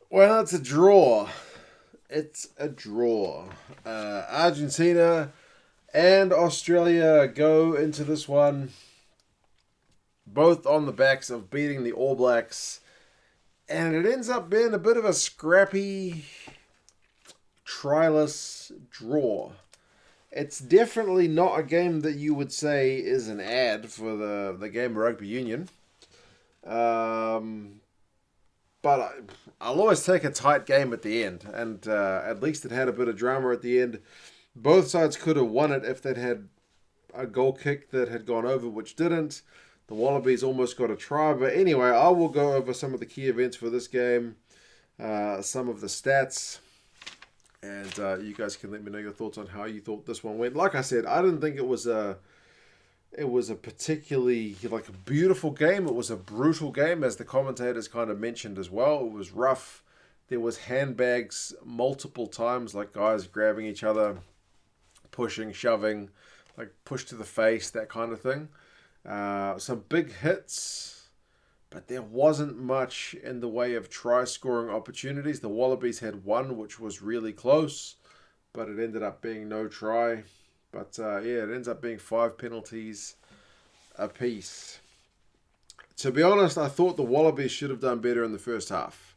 Well, it's a draw. It's a draw. Argentina and Australia go into this one both on the backs of beating the All Blacks, and it ends up being a bit of a scrappy, tryless draw. It's definitely not a game that you would say is an ad for the game of rugby union. Um, but I'll always take a tight game at the end, and at least it had a bit of drama at the end. Both sides could have won it if they'd had a goal kick that had gone over, which didn't. The Wallabies almost got a try, but anyway, I will go over some of the key events for this game, some of the stats, and you guys can let me know your thoughts on how you thought this one went. Like I said, I didn't think it was a particularly like a beautiful game. It was a brutal game, as the commentators kind of mentioned as well. It was rough. There was handbags multiple times, like guys grabbing each other, pushing, shoving, like push to the face, that kind of thing. Some big hits, but there wasn't much in the way of try scoring opportunities. The Wallabies had one, which was really close, but it ended up being no try. But yeah, it ends up being 5 penalties apiece. To be honest, I thought the Wallabies should have done better in the first half.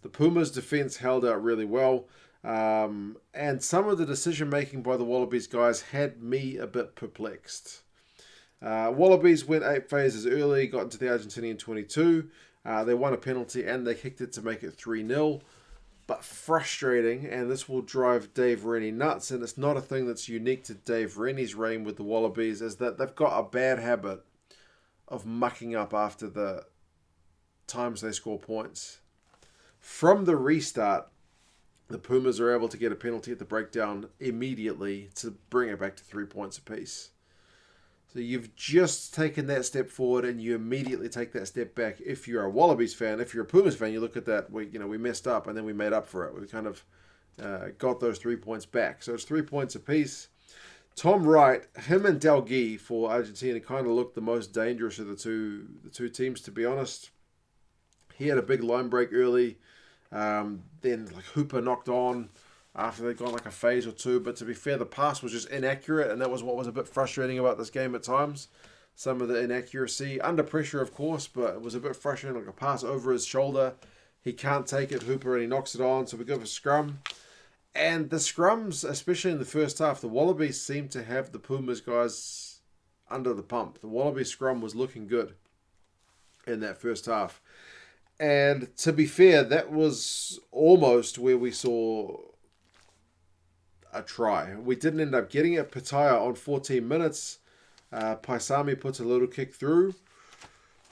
The Pumas' defense held out really well, and some of the decision making by the Wallabies guys had me a bit perplexed. Wallabies went 8 phases early, got into the Argentinian 22. They won a penalty and they kicked it to make it 3-0. But frustrating, and this will drive Dave Rennie nuts, and it's not a thing that's unique to Dave Rennie's reign with the Wallabies, is that they've got a bad habit of mucking up after the times they score points. From the restart, the Pumas are able to get a penalty at the breakdown immediately to bring it back to 3 points apiece. So you've just taken that step forward, and you immediately take that step back. If you're a Wallabies fan, if you're a Pumas fan, you look at that. We messed up, and then we made up for it. We kind of got those 3 points back. So it's 3 points apiece. Tom Wright, him and Dalgui for Argentina kind of looked the most dangerous of the two teams, to be honest. He had a big line break early. Then like Hooper knocked on after they'd gone like a phase or two. But to be fair, the pass was just inaccurate, and that was what was a bit frustrating about this game at times. Some of the inaccuracy, under pressure, of course, but it was a bit frustrating, like a pass over his shoulder. He can't take it, Hooper, and he knocks it on, so we go for scrum. And the scrums, especially in the first half, the Wallabies seemed to have the Pumas guys under the pump. The Wallabies scrum was looking good in that first half. And to be fair, that was almost where we saw a try. We didn't end up getting it. Pitaya on 14 minutes. Paisami puts a little kick through.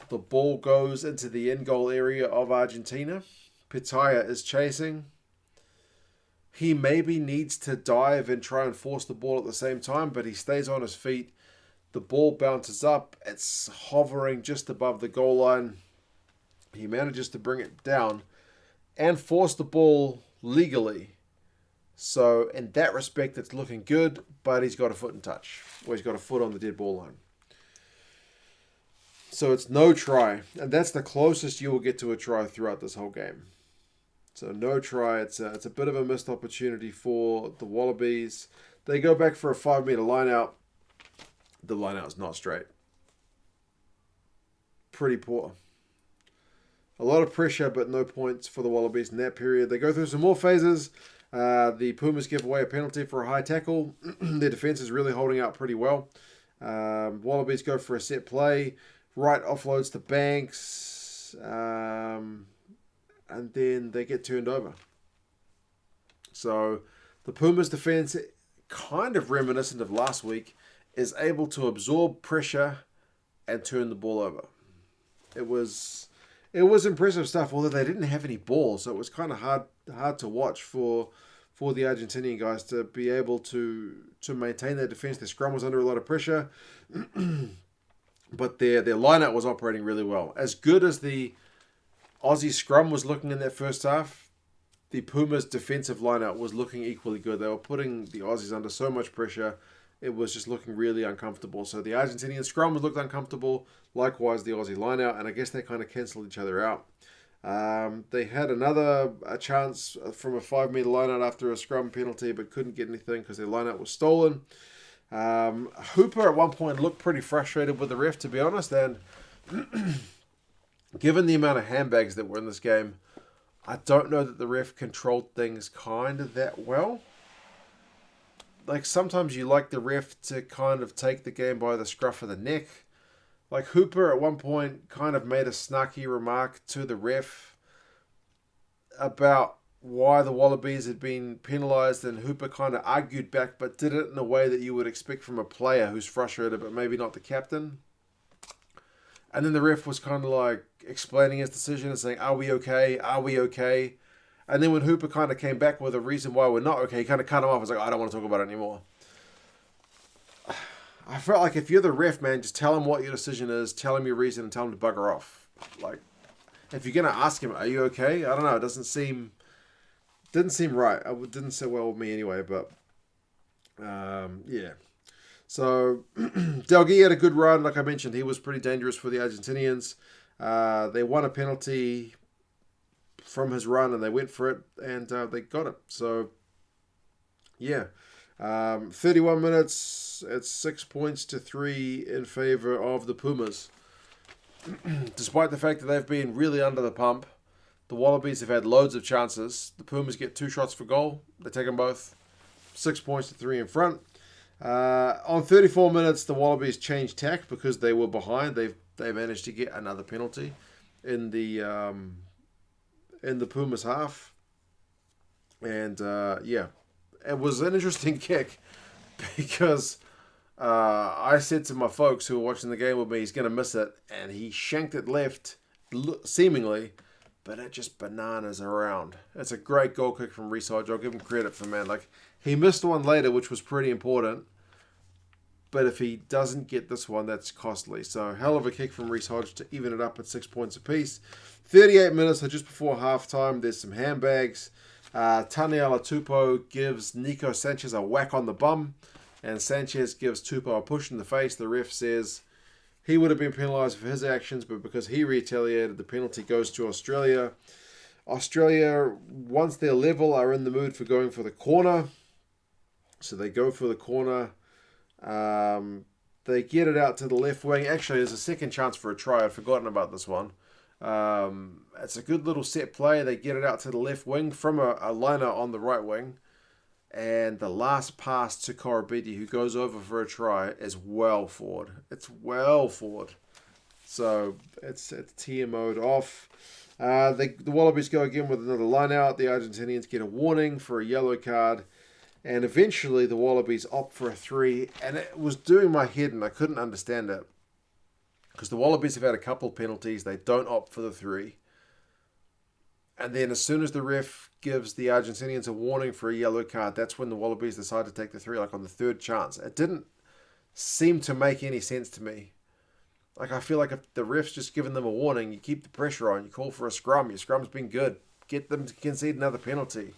The ball goes into the end goal area of Argentina. Pitaya is chasing. He maybe needs to dive and try and force the ball at the same time, but he stays on his feet. The ball bounces up. It's hovering just above the goal line. He manages to bring it down and force the ball legally. So in that respect, it's looking good, but he's got a foot in touch. Or he's got a foot on the dead ball line. So it's no try. And that's the closest you will get to a try throughout this whole game. So no try. It's a bit of a missed opportunity for the Wallabies. They go back for a 5-meter line out. The line out is not straight. Pretty poor. A lot of pressure, but no points for the Wallabies in that period. They go through some more phases. The Pumas give away a penalty for a high tackle. Their defense is really holding out pretty well. Wallabies go for a set play. Wright offloads to Banks. And then they get turned over. So the Pumas defense, kind of reminiscent of last week, is able to absorb pressure and turn the ball over. It was impressive stuff, although they didn't have any ball, so it was kind of hard to watch for the Argentinian guys to be able to maintain their defense. Their scrum was under a lot of pressure, but their lineup was operating really well. As good as the Aussie scrum was looking in that first half, the Pumas defensive lineup was looking equally good. They were putting the Aussies under so much pressure, it was just looking really uncomfortable. So the Argentinian scrum looked uncomfortable, likewise the Aussie lineout, and I guess they kind of cancelled each other out. They had a chance from a 5-meter lineout after a scrum penalty, but couldn't get anything because their lineout was stolen. Hooper at one point looked pretty frustrated with the ref, to be honest, and given the amount of handbags that were in this game, I don't know that the ref controlled things kind of that well. Like, sometimes you like the ref to kind of take the game by the scruff of the neck. Like, Hooper at one point kind of made a snarky remark to the ref about why the Wallabies had been penalised, and Hooper kind of argued back, but did it in a way that you would expect from a player who's frustrated, but maybe not the captain. And then the ref was kind of like explaining his decision and saying, are we okay? Are we okay? And then when Hooper kind of came back with a reason why we're not okay, he kind of cut him off. I was like, I don't want to talk about it anymore. I felt like if you're the ref, man, just tell him what your decision is, tell him your reason, and tell him to bugger off. Like, if you're going to ask him, are you okay? I don't know. It didn't seem right. It didn't sit well with me anyway, but yeah. So, Delgui had a good run. Like I mentioned, he was pretty dangerous for the Argentinians. They won a penalty from his run, and they went for it, and they got it. So, yeah. 31 minutes, it's 6 points to 3 in favour of the Pumas. Despite the fact that they've been really under the pump, the Wallabies have had loads of chances. The Pumas get 2 shots for goal. They take them both. 6 points to 3 in front. On 34 minutes, the Wallabies changed tack because they were behind. They managed to get another penalty in the Pumas half, and yeah, it was an interesting kick because I said to my folks who were watching the game with me, he's going to miss it, and he shanked it left, seemingly, but it just bananas around. It's a great goal kick from Reece Hodge. I'll give him credit for, man. Like, he missed one later, which was pretty important. But if he doesn't get this one, that's costly. So, hell of a kick from Reece Hodge to even it up at 6 points apiece. 38 minutes, so just before halftime, there's some handbags. Taniela Tupou gives Nico Sanchez a whack on the bum. And Sanchez gives Tupou a push in the face. The ref says he would have been penalised for his actions, but because he retaliated, the penalty goes to Australia. Australia, once they're level, are in the mood for going for the corner. So they go for the corner. They get it out to the left wing. Actually, there's a second chance for a try. I'd forgotten about this one. It's a good little set play. They get it out to the left wing from a liner on the right wing. And the last pass to Korobidi, who goes over for a try, is well forward. It's well forward. So it's TMO'd off. The Wallabies go again with another line out. The Argentinians get a warning for a yellow card. And eventually the Wallabies opt for a 3. And it was doing my head and I couldn't understand it. Because the Wallabies have had a couple of penalties. They don't opt for the 3. And then as soon as the ref gives the Argentinians a warning for a yellow card, that's when the Wallabies decide to take the 3, like on the third chance. It didn't seem to make any sense to me. Like, I feel like if the ref's just given them a warning, you keep the pressure on, you call for a scrum, your scrum's been good. Get them to concede another penalty.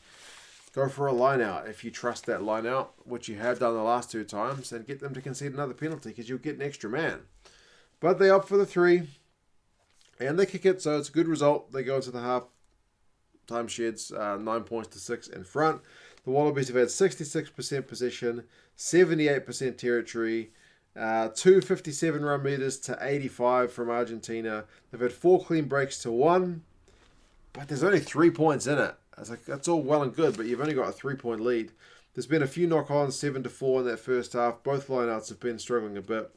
Go for a line out if you trust that line out, which you have done the last 2 times, and get them to concede another penalty because you'll get an extra man. But they opt for the 3, and they kick it, so it's a good result. They go into the half time sheds, 9 points to 6 in front. The Wallabies have had 66% possession, 78% territory, 257 run meters to 85 from Argentina. They've had 4 clean breaks to 1, but there's only 3 points in it. I was like, that's all well and good, but you've only got a 3-point lead. There's been a few knock-ons, 7-4 in that first half. Both lineouts have been struggling a bit.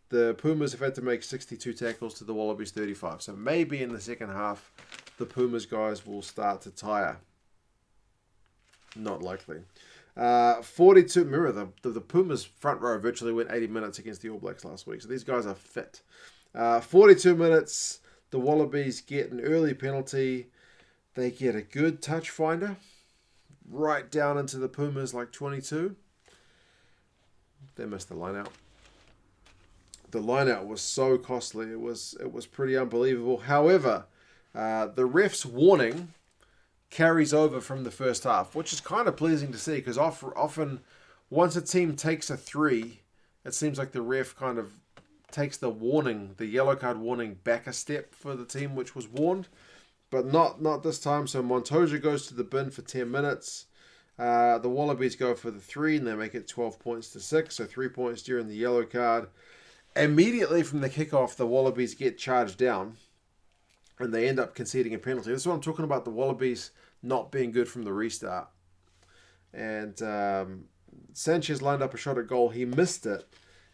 The Pumas have had to make 62 tackles to the Wallabies 35. So maybe in the second half, the Pumas guys will start to tire. Not likely. 42. Remember, the Pumas front row virtually went 80 minutes against the All Blacks last week. So these guys are fit. 42 minutes. The Wallabies get an early penalty. They get a good touch finder. Right down into the Pumas like 22. They missed the line out. The line out was so costly. It was pretty unbelievable. However, the ref's warning carries over from the first half, which is kind of pleasing to see because often once a team takes a 3, it seems like the ref kind of takes the warning, the yellow card warning, back a step for the team which was warned. but not this time. So Montoya goes to the bin for 10 minutes. The Wallabies go for the 3, and they make it 12 points to 6. So 3 points during the yellow card. Immediately from the kickoff, the Wallabies get charged down, and they end up conceding a penalty. This is what I'm talking about, the Wallabies not being good from the restart. And Sanchez lined up a shot at goal. He missed it.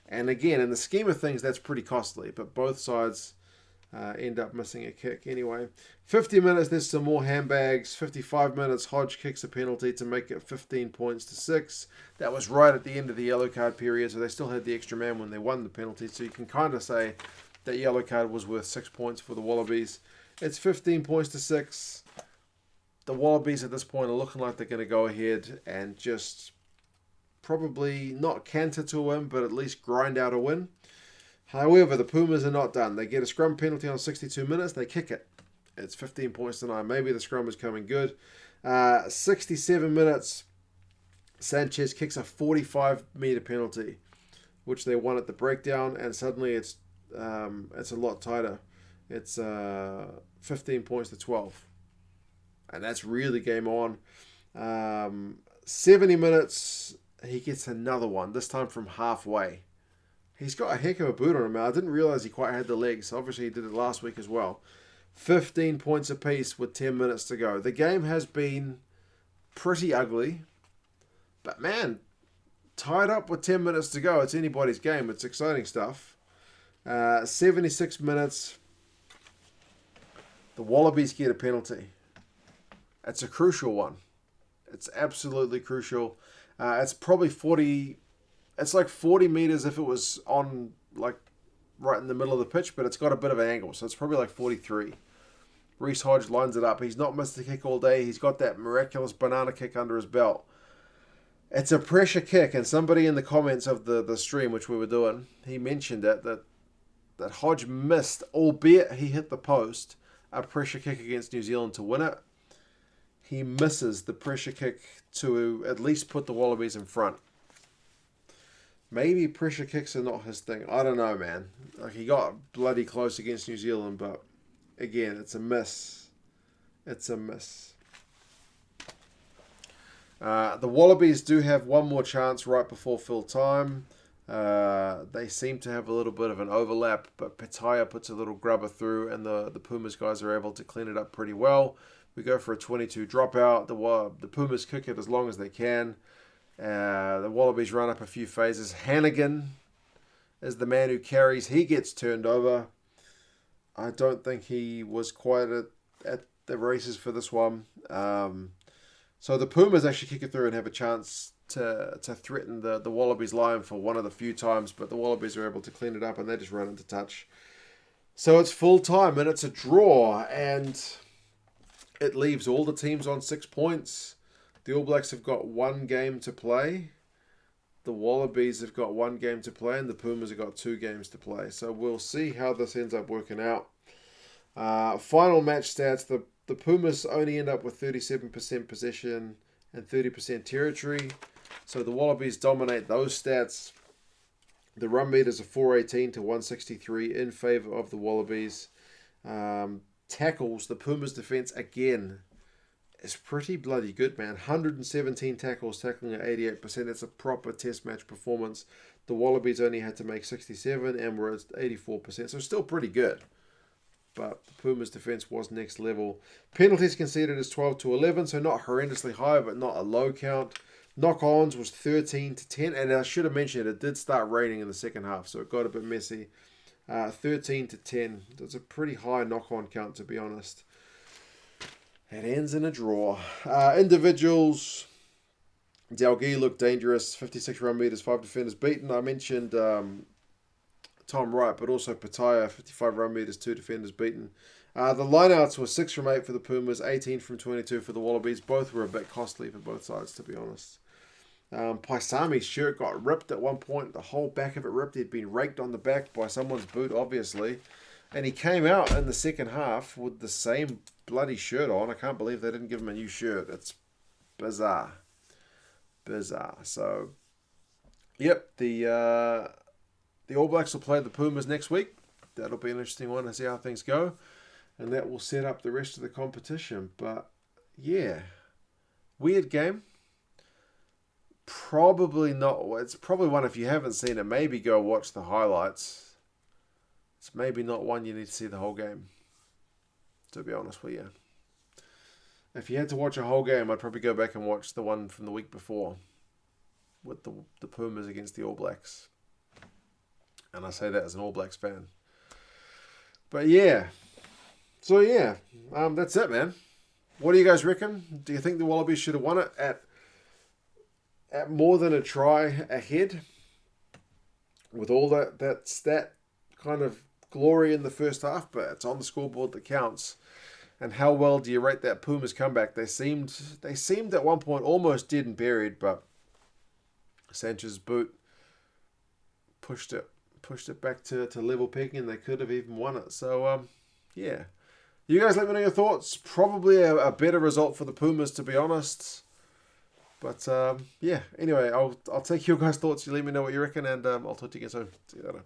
And again, in the scheme of things, that's pretty costly. But both sides end up missing a kick anyway. 50 minutes, there's some more handbags. 55 minutes, Hodge kicks a penalty to make it 15 points to 6. That was right at the end of the yellow card period, so they still had the extra man when they won the penalty. So you can kind of say that yellow card was worth 6 points for the Wallabies. It's 15 points to 6. The Wallabies at this point are looking like they're going to go ahead and just probably not canter to a win, but at least grind out a win. However, the Pumas are not done. They get a scrum penalty on 62 minutes. They kick it. It's 15 points to 9. Maybe the scrum is coming good. 67 minutes, Sanchez kicks a 45-meter penalty, which they won at the breakdown, and suddenly it's a lot tighter. It's 15 points to 12. And that's really game on. 70 minutes, he gets another one, this time from halfway. He's got a heck of a boot on him. I didn't realize he quite had the legs. Obviously, he did it last week as well. 15 points apiece with 10 minutes to go. The game has been pretty ugly. But man, tied up with 10 minutes to go. It's anybody's game. It's exciting stuff. 76 minutes. The Wallabies get a penalty. It's a crucial one. It's absolutely crucial. It's probably 40... It's like 40 meters if it was on, like, right in the middle of the pitch, but it's got a bit of an angle, so it's probably like 43. Reece Hodge lines it up. He's not missed a kick all day. He's got that miraculous banana kick under his belt. It's a pressure kick, and somebody in the comments of the stream, which we were doing, he mentioned it, that Hodge missed, albeit he hit the post, a pressure kick against New Zealand to win it. He misses the pressure kick to at least put the Wallabies in front. Maybe pressure kicks are not his thing. I don't know, man. Like, he got bloody close against New Zealand, but again, it's a miss. It's a miss. The Wallabies do have one more chance right before full time. They seem to have a little bit of an overlap, but Petaya puts a little grubber through, and the Pumas guys are able to clean it up pretty well. We go for a 22 dropout. The Pumas kick it as long as they can. The Wallabies run up a few phases. Hannigan is the man who carries. He gets turned over. I don't think he was quite at the races for this one. So the Pumas actually kick it through and have a chance to threaten the Wallabies line for one of the few times, but the Wallabies are able to clean it up and they just run into touch. So it's full time and it's a draw, and it leaves all the teams on 6 points. The All Blacks have got one game to play. The Wallabies have got one game to play, and the Pumas have got 2 games to play. So we'll see how this ends up working out. Final match stats. The Pumas only end up with 37% possession and 30% territory. So the Wallabies dominate those stats. The run meters are 418 to 163 in favour of the Wallabies. Tackles, the Pumas defence again is pretty bloody good, man. 117 tackles, tackling at 88%. It's a proper test match performance. The Wallabies only had to make 67 and were at 84%. So still pretty good. But the Pumas defence was next level. Penalties conceded is 12 to 11. So not horrendously high, but not a low count. Knock-ons was 13 to 10. And I should have mentioned it did start raining in the second half. So it got a bit messy. 13 to 10. That's a pretty high knock-on count, to be honest. It ends in a draw. Individuals, Dalgee looked dangerous. 56 run meters, 5 defenders beaten. I mentioned Tom Wright, but also Petaya, 55 run meters, 2 defenders beaten. The lineouts were 6 from 8 for the Pumas, 18 from 22 for the Wallabies. Both were a bit costly for both sides, to be honest. Paisami's shirt got ripped at one point. The whole back of it ripped. He'd been raked on the back by someone's boot, obviously. And he came out in the second half with the same bloody shirt on. I can't believe they didn't give him a new shirt. It's bizarre. Bizarre. So, yep, the All Blacks will play the Pumas next week. That'll be an interesting one to see how things go. and that will set up the rest of the competition. But yeah, weird game. Probably not. It's probably one, if you haven't seen it, maybe go watch the highlights. It's maybe not one you need to see the whole game, to be honest with you. If you had to watch a whole game, I'd probably go back and watch the one from the week before with the Pumas against the All Blacks. And I say that as an All Blacks fan. But yeah. So yeah, that's it, man. What do you guys reckon? Do you think the Wallabies should have won it at more than a try ahead? With all that stat kind of glory in the first half, but it's on the scoreboard that counts. And how well do you rate that Pumas comeback? They seemed at one point almost dead and buried, but Sanchez's boot pushed it back to level pegging, and they could have even won it. So yeah, you guys let me know your thoughts. Probably a better result for the Pumas, to be honest. But yeah, anyway, I'll take your guys' thoughts. You let me know what you reckon, and I'll talk to you again soon. See you later.